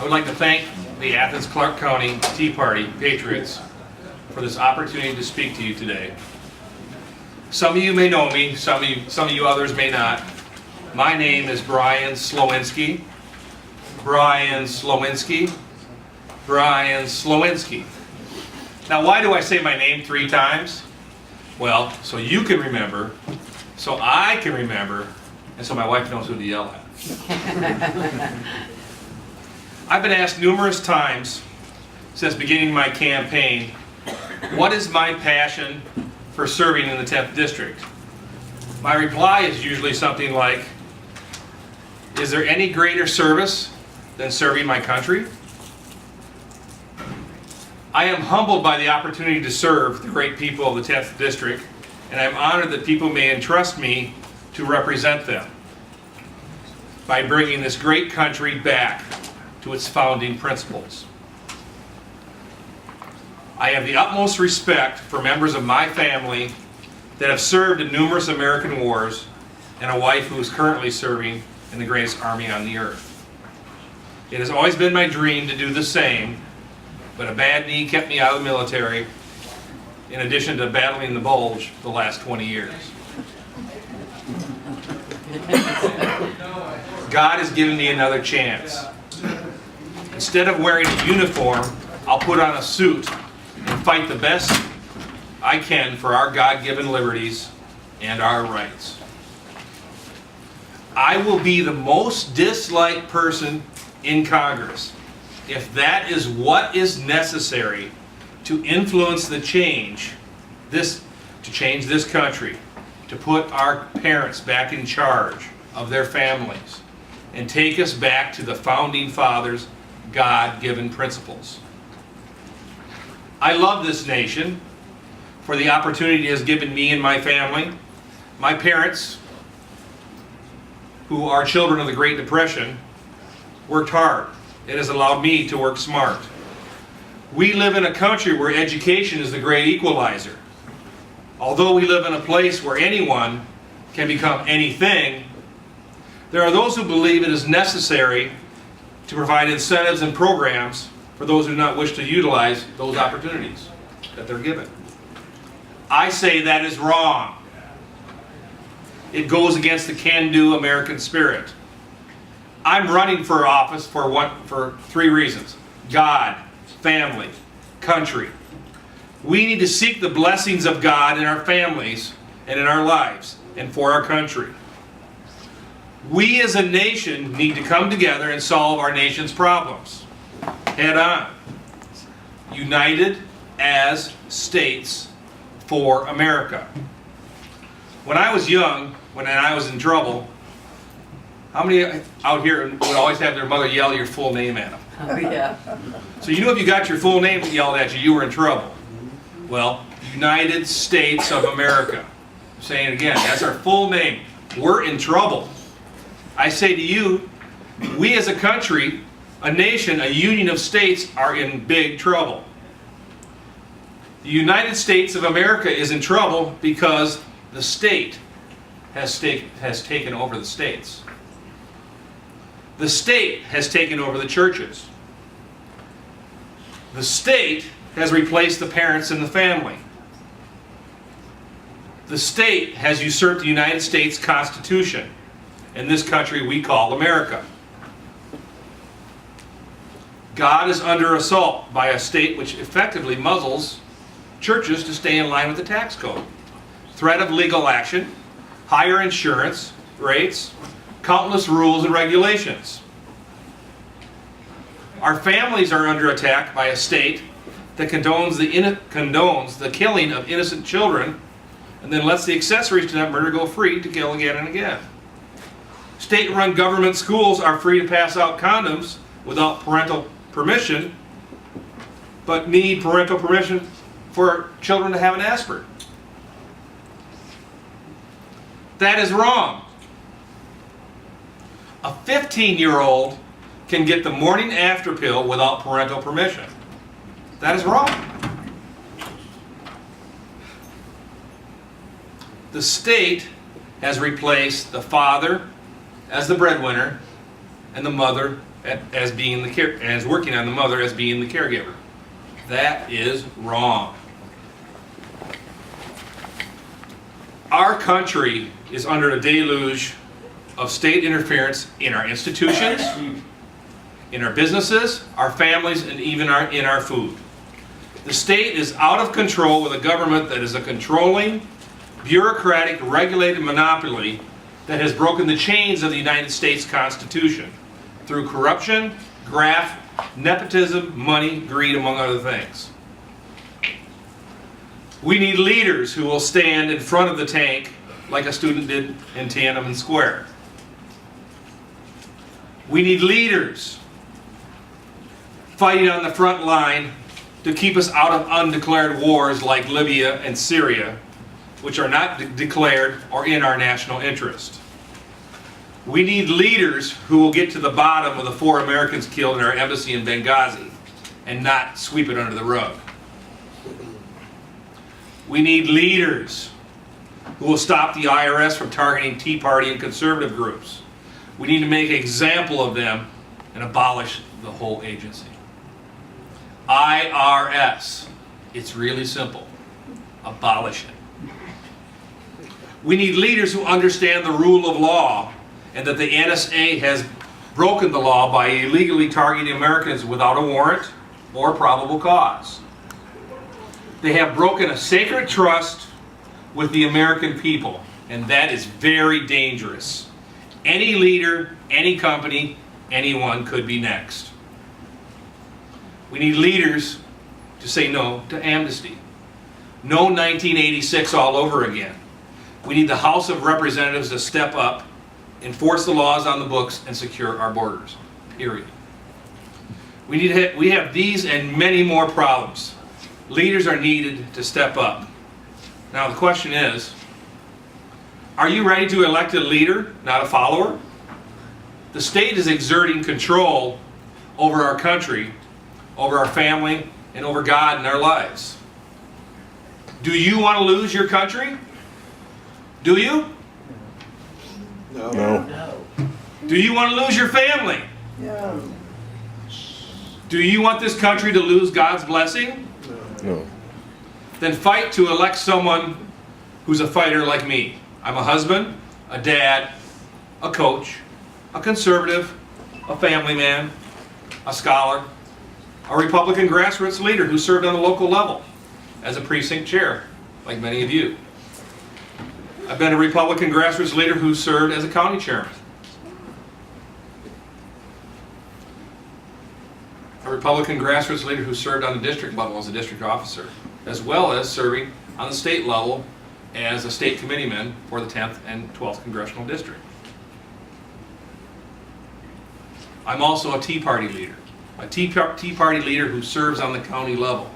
would like to thank the Athens Clarke County Tea Party Patriots for this opportunity to speak to you today. Some of you may know me, some of you others may not. My name is Brian Slowinski. Brian Slowinski. Brian Slowinski. Now, why do I say my name 3 times? Well, so you can remember, so I can remember, and so my wife knows who to yell at. I've been asked numerous times since beginning my campaign, what is my passion for serving in the 10th District? My reply is usually something like, is there any greater service than serving my country? I am humbled by the opportunity to serve the great people of the 10th District, and I'm honored that people may entrust me to represent them by bringing this great country back to its founding principles. I have the utmost respect for members of my family that have served in numerous American wars, and a wife who is currently serving in the greatest army on the earth. It has always been my dream to do the same, but a bad knee kept me out of the military, in addition to battling the bulge the last 20 years. God has given me another chance. Instead of wearing a uniform, I'll put on a suit and fight the best I can for our God-given liberties and our rights. I will be the most disliked person in Congress if that is what is necessary to influence the change this country, to put our parents back in charge of their families and take us back to the founding fathers' God-given principles. I love this nation for the opportunity it has given me and my family. My parents, who are children of the Great Depression, worked hard. It has allowed me to work smart. We live in a country where education is the great equalizer. Although we live in a place where anyone can become anything, there are those who believe it is necessary to provide incentives and programs for those who do not wish to utilize those opportunities that they're given. I say that is wrong. It goes against the can-do American spirit. I'm running for office for 3 reasons: God, family, country. We need to seek the blessings of God in our families and in our lives and for our country. We as a nation need to come together and solve our nation's problems head on. United as states for America. When I was young, when I was in trouble, how many out here would always have their mother yell your full name at them? Oh, yeah. So you know if you got your full name yelled at you, you were in trouble. Well, United States of America. I'm saying it again, that's our full name. We're in trouble. I say to you, we as a country, a nation, a union of states are in big trouble. The United States of America is in trouble because the state has taken over the states. The state has taken over the churches. The state has replaced the parents and the family. The state has usurped the United States Constitution. In this country we call America. God is under assault by a state which effectively muzzles churches to stay in line with the tax code. Threat of legal action, higher insurance rates, countless rules and regulations. Our families are under attack by a state that condones the killing of innocent children and then lets the accessories to that murder go free to kill again and again. State-run government schools are free to pass out condoms without parental permission, but need parental permission for children to have an aspirin. That is wrong. A 15-year-old can get the morning after pill without parental permission. That is wrong. The state has replaced the father as the breadwinner and the mother as working on the mother as being the caregiver. That is wrong. Our country is under a deluge of state interference in our institutions, in our businesses, our families, and even in our food. The state is out of control with a government that is a controlling, bureaucratic, regulated monopoly that has broken the chains of the United States Constitution through corruption, graft, nepotism, money, greed, among other things. We need leaders who will stand in front of the tank like a student did in Tiananmen Square. We need leaders fighting on the front line to keep us out of undeclared wars like Libya and Syria, which are not declared or in our national interest. We need leaders who will get to the bottom of the 4 Americans killed in our embassy in Benghazi and not sweep it under the rug. We need leaders who will stop the IRS from targeting Tea Party and conservative groups. We need to make an example of them and abolish the whole agency. IRS. It's really simple. Abolish it. We need leaders who understand the rule of law and that the NSA has broken the law by illegally targeting Americans without a warrant or probable cause. They have broken a sacred trust with the American people, and that is very dangerous. Any leader, any company, anyone could be next. We need leaders to say no to amnesty. No 1986 all over again. We need the House of Representatives to step up, enforce the laws on the books, and secure our borders. Period. We have these and many more problems. Leaders are needed to step up. Now the question is, are you ready to elect a leader, not a follower? The state is exerting control over our country, over our family, and over God in our lives. Do you want to lose your country? Do you? No. Do you want to lose your family? No. Do you want this country to lose God's blessing? No. Then fight to elect someone who's a fighter like me. I'm a husband, a dad, a coach, a conservative, a family man, a scholar, a Republican grassroots leader who served on the local level as a precinct chair, like many of you. I've been a Republican grassroots leader who served as a county chairman. A Republican grassroots leader who served on the district level as a district officer, as well as serving on the state level as a state committeeman for the 10th and 12th Congressional District. I'm also a Tea Party leader, a Tea Party leader who serves on the county level.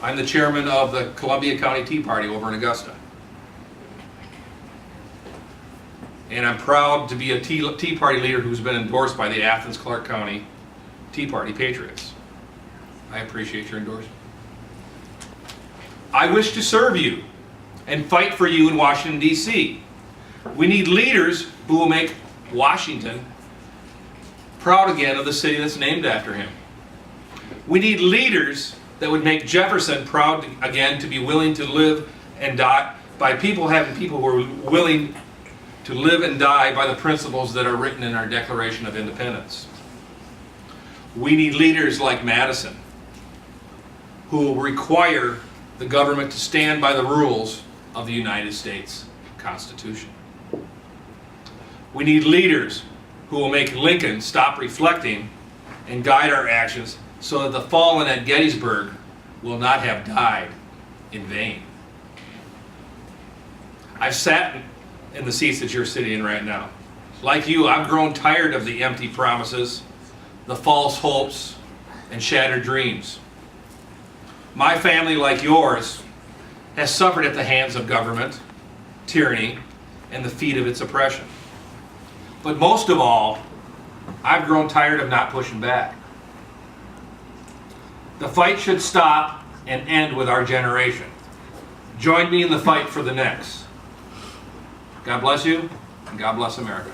I'm the chairman of the Columbia County Tea Party over in Augusta. And I'm proud to be a Tea Party leader who's been endorsed by the Athens Clarke County Tea Party Patriots. I appreciate your endorsement. I wish to serve you and fight for you in Washington, D.C. We need leaders who will make Washington proud again of the city that's named after him. We need leaders that would make Jefferson proud again to be willing to live and die by having people who are willing to live and die by the principles that are written in our Declaration of Independence. We need leaders like Madison who will require the government to stand by the rules of the United States Constitution. We need leaders who will make Lincoln stop reflecting and guide our actions so that the fallen at Gettysburg will not have died in vain. I've sat in the seats that you're sitting in right now. Like you, I've grown tired of the empty promises, the false hopes, and shattered dreams. My family, like yours, has suffered at the hands of government, tyranny, and the feet of its oppression. But most of all, I've grown tired of not pushing back. The fight should stop and end with our generation. Join me in the fight for the next. God bless you, and God bless America.